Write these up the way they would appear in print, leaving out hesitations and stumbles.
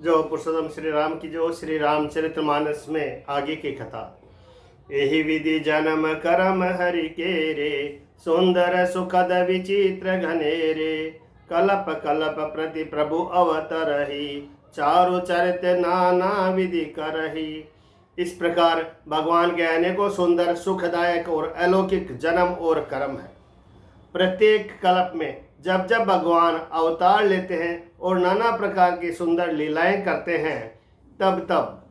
जो पुरुषोत्तम श्री राम की जो श्री रामचरितमानस में आगे की कथा। यही विधि जन्म करम हरि के रे, सुंदर सुखद विचित्र घनेरे, कलप कलप प्रति प्रभु अवतरहि, चारु चरित नाना विधि करहि। इस प्रकार भगवान के अनेकों सुंदर सुखदायक और अलौकिक जन्म और कर्म है। प्रत्येक कल्प में जब जब भगवान अवतार लेते हैं और नाना प्रकार की सुंदर लीलाएं करते हैं, तब तब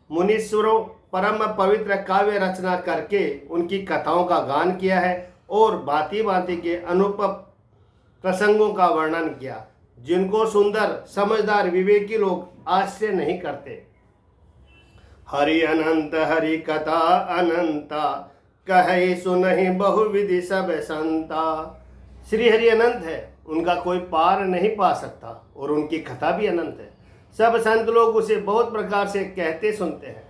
मुनीश्वरों परम पवित्र काव्य रचना करके उनकी कथाओं का गान किया है और भांति भांति के अनुपम प्रसंगों का वर्णन किया, जिनको सुंदर समझदार विवेकी लोग आश्चर्य नहीं करते। हरि अनंत हरि कथा अनंता, कहे सुनहि बहुविधि सब संता। श्री हरि अनंत है, उनका कोई पार नहीं पा सकता और उनकी कथा भी अनंत है। सब संत लोग उसे बहुत प्रकार से कहते सुनते हैं।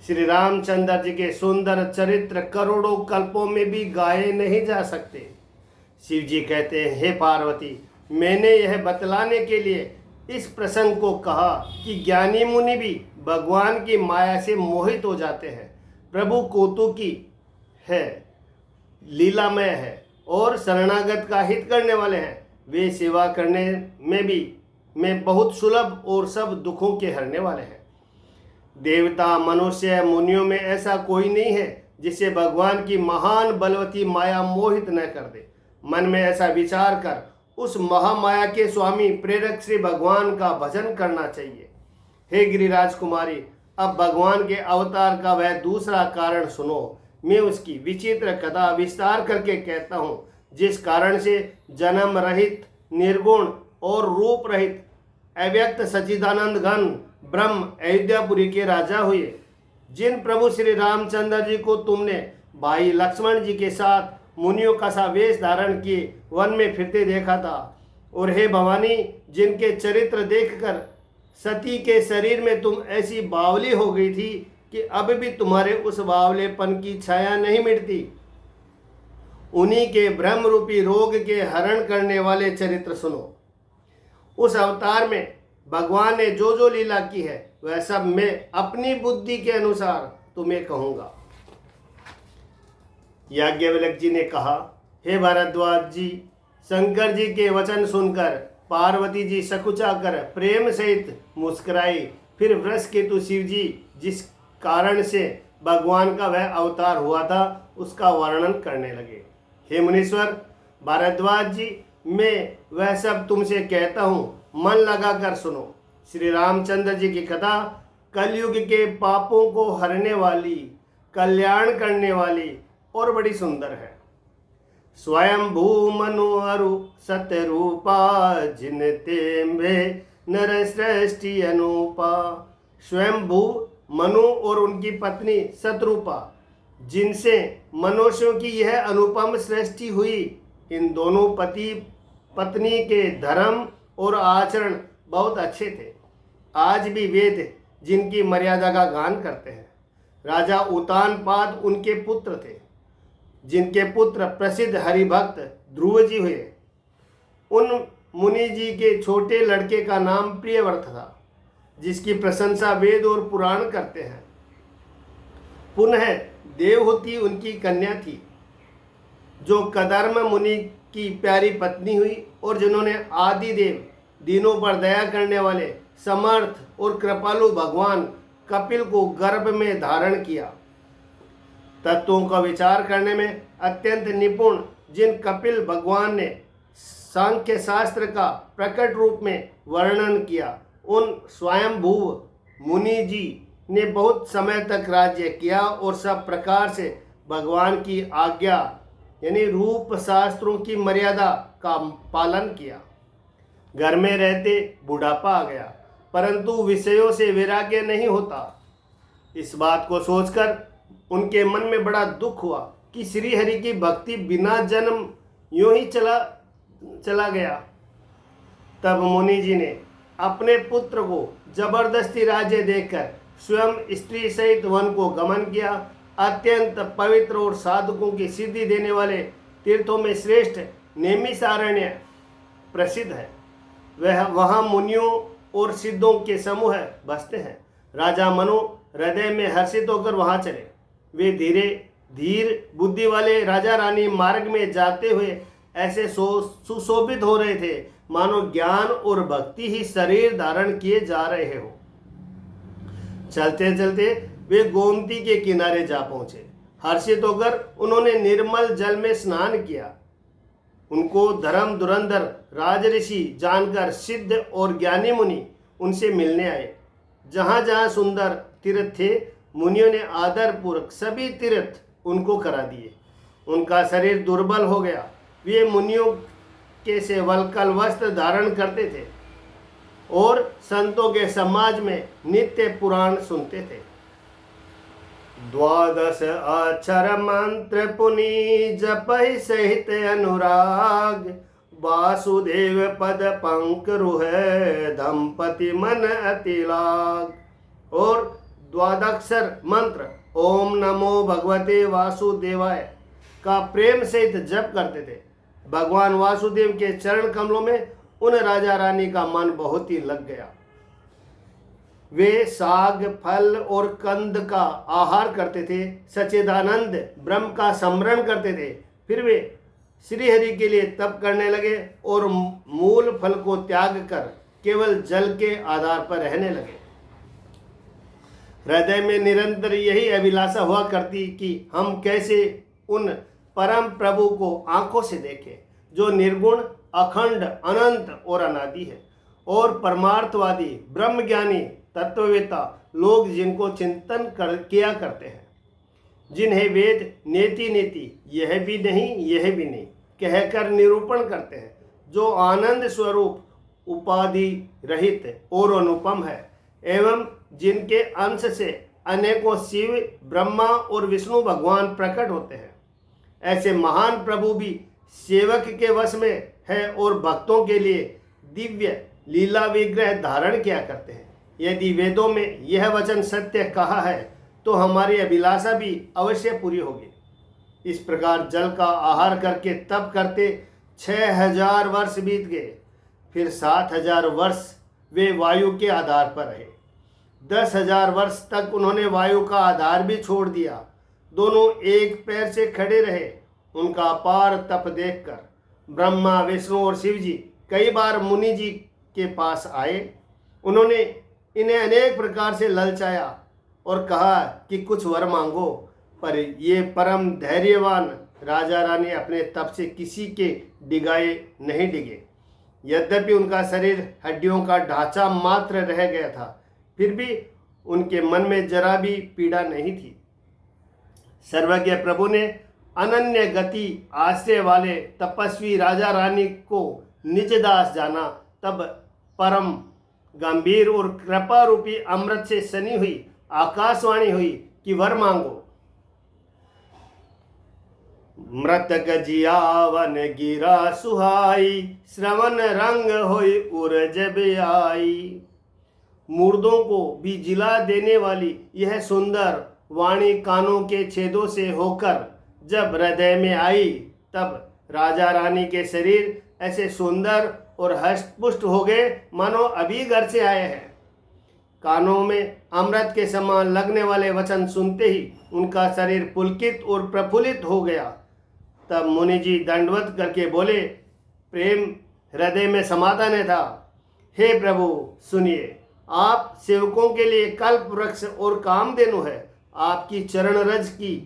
श्री रामचंद्र जी के सुंदर चरित्र करोड़ों कल्पों में भी गाए नहीं जा सकते। शिव जी कहते हैं, हे पार्वती, मैंने यह बतलाने के लिए इस प्रसंग को कहा कि ज्ञानी मुनि भी भगवान की माया से मोहित हो जाते हैं। प्रभु कौतुकी है, लीलामय है और शरणागत का हित करने वाले हैं। वे सेवा करने में बहुत सुलभ और सब दुखों के हरने वाले हैं। देवता मनुष्य मुनियों में ऐसा कोई नहीं है जिसे भगवान की महान बलवती माया मोहित न कर दे। मन में ऐसा विचार कर उस महामाया के स्वामी प्रेरक श्री भगवान का भजन करना चाहिए। हे गिरिराज कुमारी, अब भगवान के अवतार का वह दूसरा कारण सुनो। मैं उसकी विचित्र कथा विस्तार करके कहता हूँ, जिस कारण से जन्म रहित निर्गुण और रूप रहित अव्यक्त सच्चिदानंद घन ब्रह्म अयोध्यापुरी के राजा हुए। जिन प्रभु श्री रामचंद्र जी को तुमने भाई लक्ष्मण जी के साथ मुनियों का सा वेश धारण किए वन में फिरते देखा था, और हे भवानी, जिनके चरित्र देखकर सती के शरीर में तुम ऐसी बावली हो गई थी कि अब भी तुम्हारे उस बावलेपन की छाया नहीं मिटती, उन्हीं के ब्रह्म रूपी रोग के हरण करने वाले चरित्र सुनो। उस अवतार में भगवान ने जो जो लीला की है वह सब मैं अपनी बुद्धि के अनुसार तुम्हें कहूँगा। याज्ञवल्क्य जी ने कहा, हे भारद्वाज जी, शंकर जी के वचन सुनकर पार्वती जी सकुचा कर प्रेम सहित मुस्कुराई। फिर वृष केतु शिव जी जिस कारण से भगवान का वह अवतार हुआ था उसका वर्णन करने लगे। हे मुनीश्वर भारद्वाज जी, मैं वह सब तुमसे कहता हूँ, मन लगा कर सुनो। श्री रामचंद्र जी की कथा कलयुग के पापों को हरने वाली, कल्याण करने वाली और बड़ी सुंदर है। स्वयं भू मनु अरु सतरूपा, जिन ते में नर सृष्टि अनुपा। स्वयं भू मनु और उनकी पत्नी सतरूपा, जिनसे मनुष्यों की यह अनुपम सृष्टि हुई। इन दोनों पति पत्नी के धर्म और आचरण बहुत अच्छे थे। आज भी वेद जिनकी मर्यादा का गान करते हैं। राजा उत्तानपाद उनके पुत्र थे, जिनके पुत्र प्रसिद्ध हरिभक्त ध्रुव जी हुए। उन मुनि जी के छोटे लड़के का नाम प्रियव्रत था, जिसकी प्रशंसा वेद और पुराण करते हैं। पुनः देवहूति उनकी कन्या थी, जो कदर्म मुनि की प्यारी पत्नी हुई और जिन्होंने आदिदेव दीनों पर दया करने वाले समर्थ और कृपालु भगवान कपिल को गर्भ में धारण किया। तत्वों का विचार करने में अत्यंत निपुण जिन कपिल भगवान ने सांख्य शास्त्र का प्रकट रूप में वर्णन किया, उन स्वयंभुव मुनि जी ने बहुत समय तक राज्य किया और सब प्रकार से भगवान की आज्ञा यानी रूप शास्त्रों की मर्यादा का पालन किया। घर में रहते बुढ़ापा आ गया, परंतु विषयों से वैराग्य नहीं होता। इस बात को सोचकर उनके मन में बड़ा दुख हुआ कि श्री हरि की भक्ति बिना जन्म यूं ही चला गया। तब मुनि जी ने अपने पुत्र को जबरदस्ती राज्य देकर स्वयं स्त्री सहित वन को गमन किया। अत्यंत पवित्र और साधकों की सिद्धि देने वाले तीर्थों में श्रेष्ठ नैमिषारण्य प्रसिद्ध है। वह वहाँ मुनियों और सिद्धों के समूह बसते हैं। राजा मनु हृदय में हर्षित होकर वहां चले। वे धीर बुद्धि वाले राजा रानी मार्ग में जाते हुए ऐसे सुशोभित हो रहे थे मानो ज्ञान और भक्ति ही शरीर धारण किए जा रहे हो। चलते चलते वे गोमती के किनारे जा पहुंचे। हर्षित होकर उन्होंने निर्मल जल में स्नान किया। उनको धर्म धुरंधर राजऋषि जानकर सिद्ध और ज्ञानी मुनि उनसे मिलने आए। जहां जहां सुंदर तीर्थ थे, मुनियों ने आदर पूर्वक सभी तीर्थ उनको करा दिए। उनका शरीर दुर्बल हो गया। वे मुनियों के से वल्कल वस्त्र धारण करते थे और संतों के समाज में नित्य पुराण सुनते थे। 12 अक्षर मंत्र पुनि जपहि सहित अनुराग, वासुदेव पद पंकरुह दंपति मन अति लाग। और 12 अक्षर मंत्र ओम नमो भगवते वासुदेवाय का प्रेम सहित जप करते थे। भगवान वासुदेव के चरण कमलों में उन राजा रानी का मन बहुत ही लग गया। वे साग फल और कंद का आहार करते थे, सच्चिदानंद ब्रह्म का स्मरण करते थे। फिर वे श्री हरि के लिए तप करने लगे और मूल फल को त्याग कर केवल जल के आधार पर रहने लगे। हृदय में निरंतर यही अभिलाषा हुआ करती कि हम कैसे उन परम प्रभु को आंखों से देखें जो निर्गुण, अखंड, अनंत और अनादि है, और परमार्थवादी ब्रह्मज्ञानी तत्ववेता लोग जिनको चिंतन किया करते हैं, जिन्हें वेद नेति नेति यह भी नहीं कहकर निरूपण करते हैं, जो आनंद स्वरूप उपाधि रहित और अनुपम है, एवं जिनके अंश से अनेकों शिव, ब्रह्मा और विष्णु भगवान प्रकट होते हैं। ऐसे महान प्रभु भी सेवक के वश में है और भक्तों के लिए दिव्य लीला विग्रह धारण किया करते हैं। यदि वेदों में यह वचन सत्य कहा है तो हमारी अभिलाषा भी अवश्य पूरी होगी। इस प्रकार जल का आहार करके तप करते 6000 वर्ष बीत गए। फिर 7000 वर्ष वे वायु के आधार पर रहे। 10,000 वर्ष तक उन्होंने वायु का आधार भी छोड़ दिया। दोनों एक पैर से खड़े रहे। उनका अपार तप देखकर ब्रह्मा, विष्णु और शिव जी कई बार मुनि जी के पास आए। उन्होंने इन्हें अनेक प्रकार से ललचाया और कहा कि कुछ वर मांगो, पर ये परम धैर्यवान राजा रानी अपने तप से किसी के डिगाए नहीं डिगे। यद्यपि उनका शरीर हड्डियों का ढांचा मात्र रह गया था, फिर भी उनके मन में जरा भी पीड़ा नहीं थी। सर्वज्ञ प्रभु ने अनन्य गति आश्रय वाले तपस्वी राजा रानी को निज दास जाना। तब परम गंभीर और कृपा रूपी अमृत से सनी हुई आकाशवाणी हुई कि वर मांगो। मृतक जियावन गिरा सुहाई, श्रवण रंग होई उरज आई। मुर्दों को भी जिला देने वाली यह सुंदर वाणी कानों के छेदों से होकर जब हृदय में आई, तब राजा रानी के शरीर ऐसे सुंदर और हष्टपुष्ट हो गए मानो अभी घर से आए हैं। कानों में अमृत के समान लगने वाले वचन सुनते ही उनका शरीर पुलकित और प्रफुल्लित हो गया। तब मुनि जी दंडवत करके बोले, प्रेम हृदय में समाता न था। हे प्रभु सुनिए, आप सेवकों के लिए कल्प वृक्ष और कामधेनु है। आपकी चरण रज की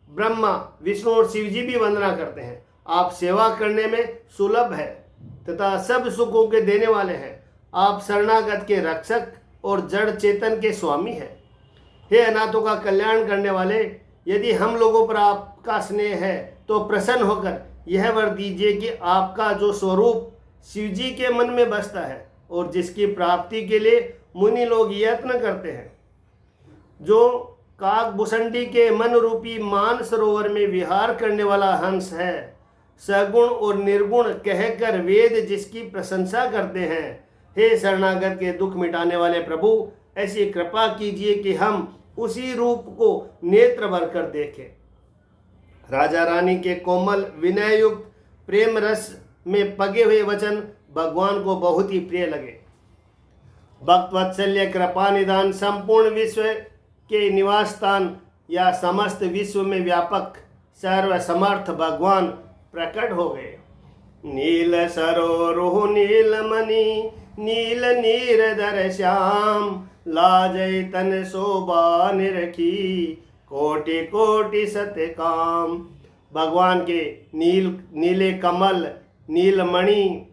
ब्रह्मा, विष्णु और शिव जी भी वंदना करते हैं। आप सेवा करने में सुलभ है तथा सब सुखों के देने वाले हैं। आप शरणागत के रक्षक और जड़ चेतन के स्वामी हैं। हे अनाथों का कल्याण करने वाले, यदि हम लोगों पर आपका स्नेह है तो प्रसन्न होकर यह वर दीजिए कि आपका जो स्वरूप शिव जी के मन में बसता है और जिसकी प्राप्ति के लिए मुनि लोग यत्न करते हैं, जो काकभूषणी के मन रूपी मान सरोवर में विहार करने वाला हंस है, सगुण और निर्गुण कहकर वेद जिसकी प्रशंसा करते हैं। हे शरणागत के दुख मिटाने वाले प्रभु, ऐसी कृपा कीजिए कि हम उसी रूप को नेत्र भर कर देखें। राजा रानी के कोमल विनययुक्त प्रेम रस में पगे हुए वचन भगवान को बहुत ही प्रिय लगे। भक्त वत्सल्य कृपा निदान संपूर्ण विश्व के निवास स्थान या समस्त विश्व में व्यापक सर्वसमर्थ भगवान प्रकट हो गए। नील सरोरुह नील मणि नील नीरधर श्याम लाजय तन शोभा निरखी कोटि कोटि सत्य काम। भगवान के नीले कमल नीलमणि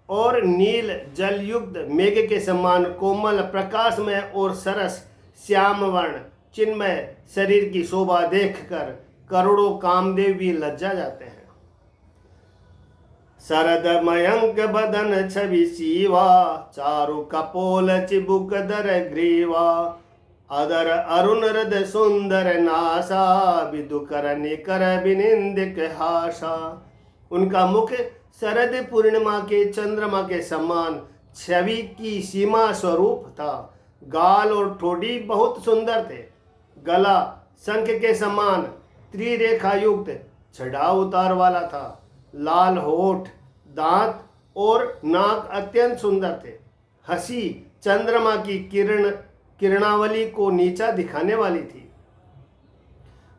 और नील जल युक्त मेघ के समान कोमल प्रकाशमय और सरस श्याम वर्ण चिन्मय शरीर की शोभा देखकर करोड़ों कामदेव भी लज्जा जाते हैं। शरद मयंक बदन छवि शिवा चारु कपोल चिबुक दर ग्रीवा अदर अरुण हृद सुंदर नासा विदु कर निकर विनिंदिक हासा। उनका मुख शरद पूर्णिमा के चंद्रमा के समान छवि की सीमा स्वरूप था। गाल और ठोड़ी बहुत सुंदर थे। गला शंख के समान त्रिरेखा युक्त चढ़ाव उतार वाला था। लाल होठ दांत और नाक अत्यंत सुंदर थे। हंसी चंद्रमा की किरणावली को नीचा दिखाने वाली थी।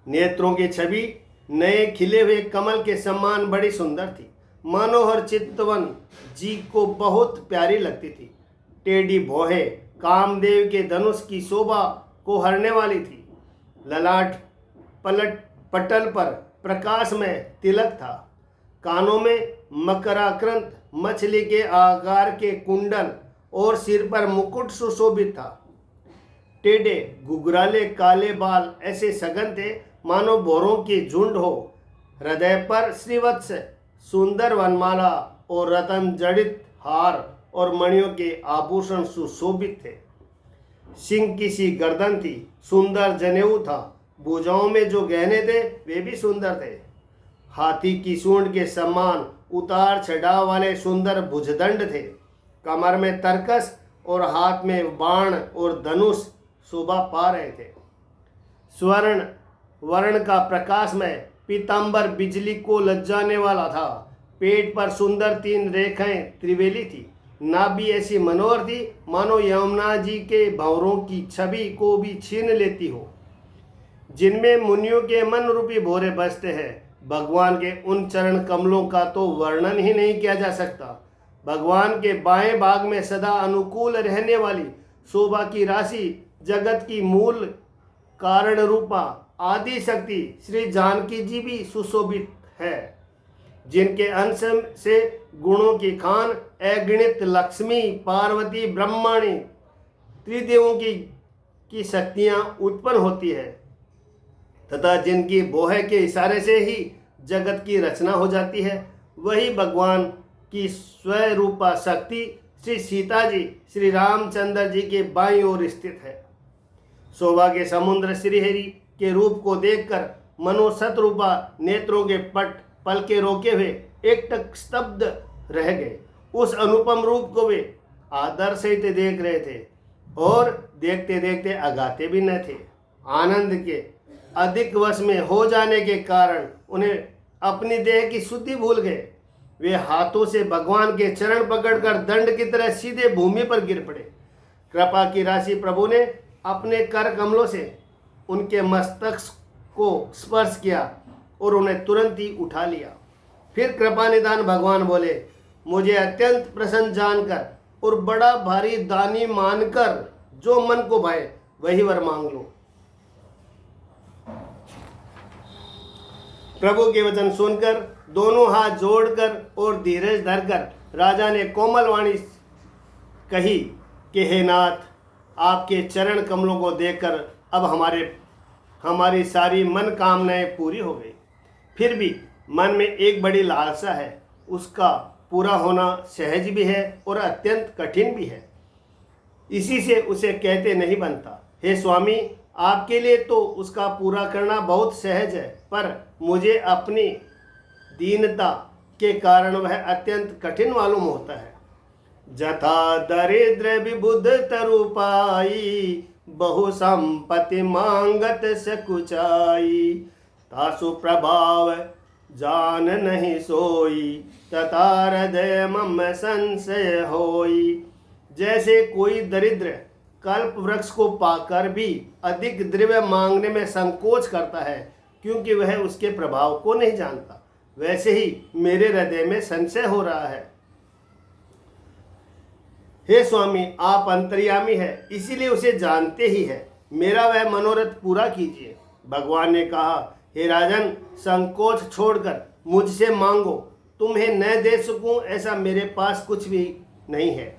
नेत्रों की छवि नए खिले हुए कमल के समान बड़ी सुंदर थी। मनोहर चित्तवन जी को बहुत प्यारी लगती थी। टेढ़ी भौहें कामदेव के धनुष की शोभा को हरने वाली थी। ललाट पटल पर प्रकाश में तिलक था। कानों में मकराक्रंत मछली के आकार के कुंडल और सिर पर मुकुट सुशोभित था। टेढ़े घुघराले काले बाल ऐसे सघन थे मानो भौरों की झुंड हो। हृदय पर श्रीवत्स सुंदर वनमाला और रतन जड़ित हार और मणियों के आभूषण सुशोभित थे। सिंह की सी गर्दन थी। सुंदर जनेऊ था। भुजाओं में जो गहने थे वे भी सुंदर थे। हाथी की सूंड के समान उतार चढ़ाव वाले सुंदर भुजदंड थे। कमर में तरकस और हाथ में बाण और धनुष शोभा पा रहे थे। स्वर्ण वर्ण का प्रकाश में पीतांबर बिजली को लज्जाने वाला था। पेट पर सुंदर 3 रेखाएं त्रिवेली थी। नाभि ऐसी मनोहर थी मानो यमुना जी के भंवरों की छवि को भी छीन लेती हो, जिनमें मुनियों के मन रूपी भोरे बसते हैं। भगवान के उन चरण कमलों का तो वर्णन ही नहीं किया जा सकता। भगवान के बाएं भाग में सदा अनुकूल रहने वाली शोभा की राशि जगत की मूल कारण रूपा आदि शक्ति श्री जानकी जी भी सुशोभित है, जिनके अंश से गुणों की खान अगणित लक्ष्मी पार्वती ब्रह्माणी त्रिदेवों की शक्तियां उत्पन्न होती है तथा जिनकी बोहे के इशारे से ही जगत की रचना हो जाती है। वही भगवान की स्वरूपा शक्ति श्री सीता जी श्री रामचंद्र जी के बाईं ओर स्थित है। शोभा के समुद्र श्रीहरि के रूप को देखकर मनो सतरूपा नेत्रों के पल के रोके हुए एकटक स्तब्ध रह गए। उस अनुपम रूप को वे आदर सहित देख रहे थे और देखते देखते अगाते भी न थे। आनंद के अधिक वश में हो जाने के कारण उन्हें अपनी देह की शुद्धि भूल गए। वे हाथों से भगवान के चरण पकड़कर दंड की तरह सीधे भूमि पर गिर पड़े। कृपा की राशि प्रभु ने अपने कर कमलों से उनके मस्तक को स्पर्श किया और उन्हें तुरंत ही उठा लिया। फिर कृपा निदान भगवान बोले, मुझे अत्यंत प्रसन्न जानकर और बड़ा भारी दानी मानकर जो मन को भाए वही वर मांग लो। प्रभु के वचन सुनकर दोनों हाथ जोड़कर और धीरज धरकर राजा ने कोमल वाणी कही कि हे नाथ, आपके चरण कमलों को देखकर अब हमारी सारी मन कामनाएं पूरी हो गई। फिर भी मन में एक बड़ी लालसा है। उसका पूरा होना सहज भी है और अत्यंत कठिन भी है। इसी से उसे कहते नहीं बनता। हे स्वामी, आपके लिए तो उसका पूरा करना बहुत सहज है, पर मुझे अपनी दीनता के कारण वह अत्यंत कठिन मालूम होता है। जथा दरिद्र विबुध तरुपाई बहु संपत्ति मांगत सकुचाई तासु प्रभाव जान नहीं सोई तथा हृदय मम संशय होई। जैसे कोई दरिद्र कल्प वृक्ष को पाकर भी अधिक द्रव्य मांगने में संकोच करता है, क्योंकि वह उसके प्रभाव को नहीं जानता, वैसे ही मेरे हृदय में संशय हो रहा है। हे स्वामी, आप अंतर्यामी है, इसीलिए उसे जानते ही है। मेरा वह मनोरथ पूरा कीजिए। भगवान ने कहा, हे राजन, संकोच छोड़कर मुझसे मांगो। तुम्हें न दे सकूं ऐसा मेरे पास कुछ भी नहीं है।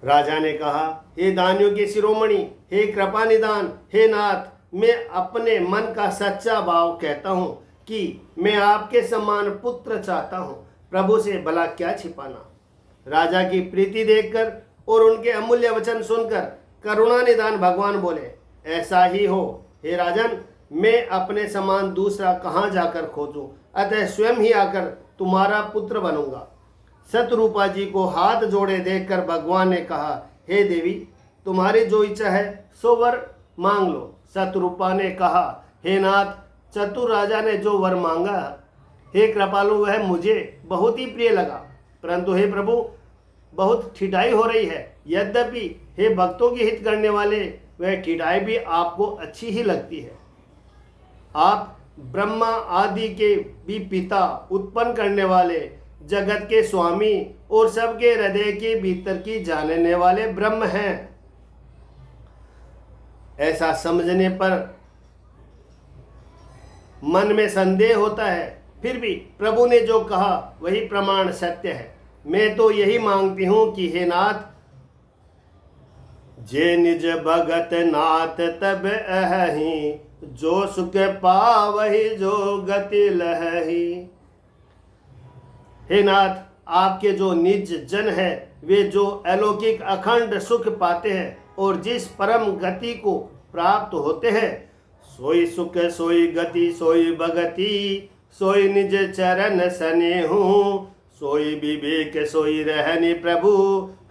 राजा ने कहा, हे दानियों के शिरोमणि, हे कृपा निदान, हे नाथ, मैं अपने मन का सच्चा भाव कहता हूँ कि मैं आपके समान पुत्र चाहता हूँ। प्रभु से भला क्या छिपाना। राजा की प्रीति देखकर और उनके अमूल्य वचन सुनकर करुणा निदान भगवान बोले, ऐसा ही हो हे राजन, मैं अपने समान दूसरा कहाँ जाकर खोजूं, अतः स्वयं ही आकर तुम्हारा पुत्र बनूंगा। सतरूपा जी को हाथ जोड़े देखकर भगवान ने कहा, हे देवी, तुम्हारी जो इच्छा है सो वर मांग लो। सतरूपा ने कहा, हे नाथ, चतुर राजा ने जो वर मांगा, हे कृपालु, वह मुझे बहुत ही प्रिय लगा, परंतु हे प्रभु, बहुत ठिठाई हो रही है। यद्यपि हे भक्तों की हित करने वाले, वह ठिठाई भी आपको अच्छी ही लगती है। आप ब्रह्मा आदि के भी पिता, उत्पन्न करने वाले, जगत के स्वामी और सबके हृदय के भीतर की जानने वाले ब्रह्म हैं। ऐसा समझने पर मन में संदेह होता है, फिर भी प्रभु ने जो कहा वही प्रमाण सत्य है। मैं तो यही मांगती हूँ कि हे नाथ, जे निज भगत नाथ तब अहि, जो सुख पावहि जो गति लहहि। हे नाथ, आपके जो निज जन है, वे जो अलौकिक अखंड सुख पाते हैं और जिस परम गति को प्राप्त होते हैं, सोई सुख सोई गति सोई भगति, सोई निज चरण सनेहु, सोई विवेक सोई रहनि प्रभु,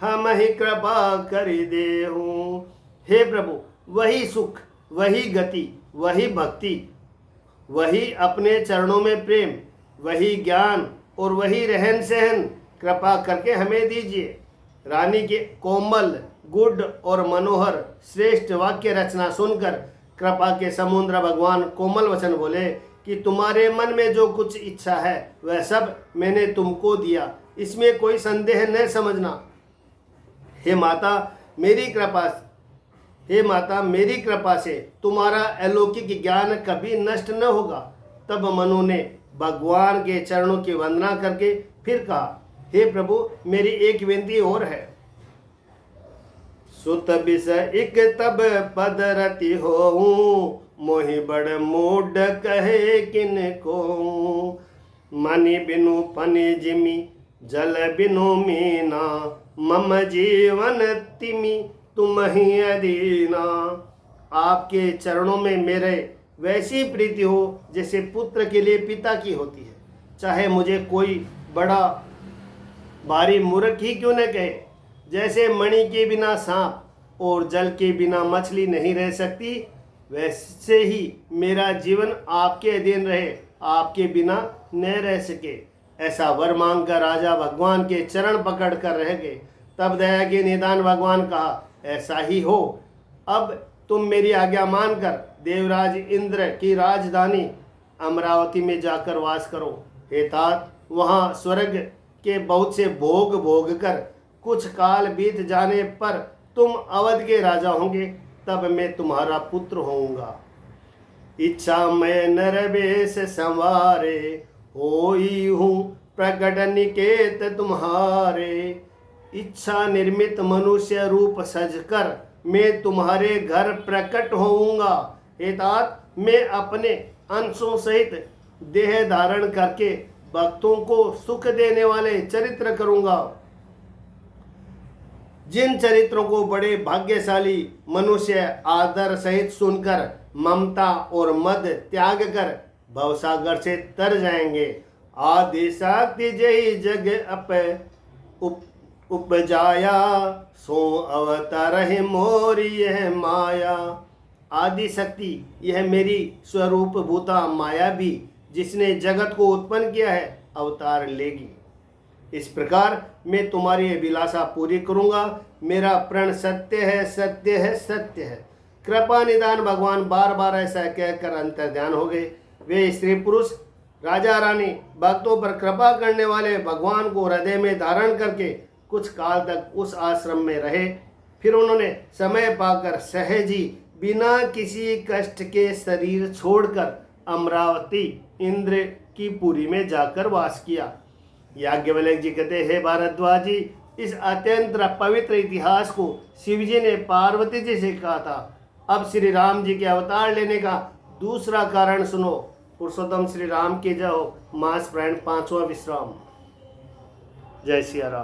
हम ही कृपा करि देहु। हे प्रभु, वही सुख, वही गति, वही भक्ति, वही अपने चरणों में प्रेम, वही ज्ञान और वही रहन सहन कृपा करके हमें दीजिए। रानी के कोमल, गुड और मनोहर श्रेष्ठ वाक्य रचना सुनकर कृपा के समुद्र भगवान कोमल वचन बोले कि तुम्हारे मन में जो कुछ इच्छा है वह सब मैंने तुमको दिया, इसमें कोई संदेह न समझना। हे माता, मेरी कृपा से तुम्हारा अलौकिक ज्ञान कभी नष्ट न होगा। तब मनु ने भगवान के चरणों की वंदना करके फिर कहा, हे प्रभु, मेरी एक विनती और है। सुत बिस इक तब पद रति होऊं, मोहि बड़ मूड कहे किन को। मनि बिनु पनि जिमि जल बिनु मीना, मम जीवन तिमि तुम ही अदीना। आपके चरणों में मेरे वैसी प्रीति हो जैसे पुत्र के लिए पिता की होती है। चाहे मुझे कोई बड़ा भारी मूर्ख ही क्यों न कहे, जैसे मणि के बिना सांप और जल के बिना मछली नहीं रह सकती, वैसे ही मेरा जीवन आपके अधीन रहे, आपके बिना न रह सके। ऐसा वर मांग कर राजा भगवान के चरण पकड़ कर रह गए। तब दया के निदान भगवान कहा, ऐसा ही हो। अब तुम मेरी आज्ञा मानकर देवराज इंद्र की राजधानी अमरावती में जाकर वास करो। हे तात, वहाँ स्वर्ग के बहुत से भोग भोग कर कुछ काल बीत जाने पर तुम अवध के राजा होंगे, तब मैं तुम्हारा पुत्र होऊंगा। इच्छा मैं नरवेश संवारे, होई हूँ प्रकट निकेत तुम्हारे। इच्छा निर्मित मनुष्य रूप सजकर मैं तुम्हारे घर प्रकट होऊंगा। हे तात, मैं अपने अंशों सहित देह धारण करके भक्तों को सुख देने वाले चरित्र करूंगा। जिन चरित्रों को बड़े भाग्यशाली मनुष्य आदर सहित सुनकर ममता और मद त्याग कर भवसागर से तर जाएंगे। आदि शक्ति जय जग उपजाया, सो अवतार है मोरी यह माया। आदि शक्ति, यह मेरी स्वरूप भूता माया भी, जिसने जगत को उत्पन्न किया है, अवतार लेगी। इस प्रकार मैं तुम्हारी अभिलाषा पूरी करूंगा। मेरा प्रण सत्य है, सत्य है, सत्य है। कृपा निदान भगवान बार बार ऐसा कहकर अंतर्ध्यान हो गए। वे स्त्री पुरुष राजा रानी भक्तों पर कृपा करने वाले भगवान को हृदय में धारण करके कुछ काल तक उस आश्रम में रहे। फिर उन्होंने समय पाकर सहजी बिना किसी कष्ट के शरीर छोड़कर अमरावती इंद्र की पुरी में जाकर वास किया। याज्ञवल्क्य जी कहते हैं, भारद्वाज जी, इस अत्यंत पवित्र इतिहास को शिवजी ने पार्वती जी से कहा था। अब श्री राम जी के अवतार लेने का दूसरा कारण सुनो। पुरुषोत्तम श्री राम की जय हो। मास प्राण 5वां विश्राम। जय सिया राम।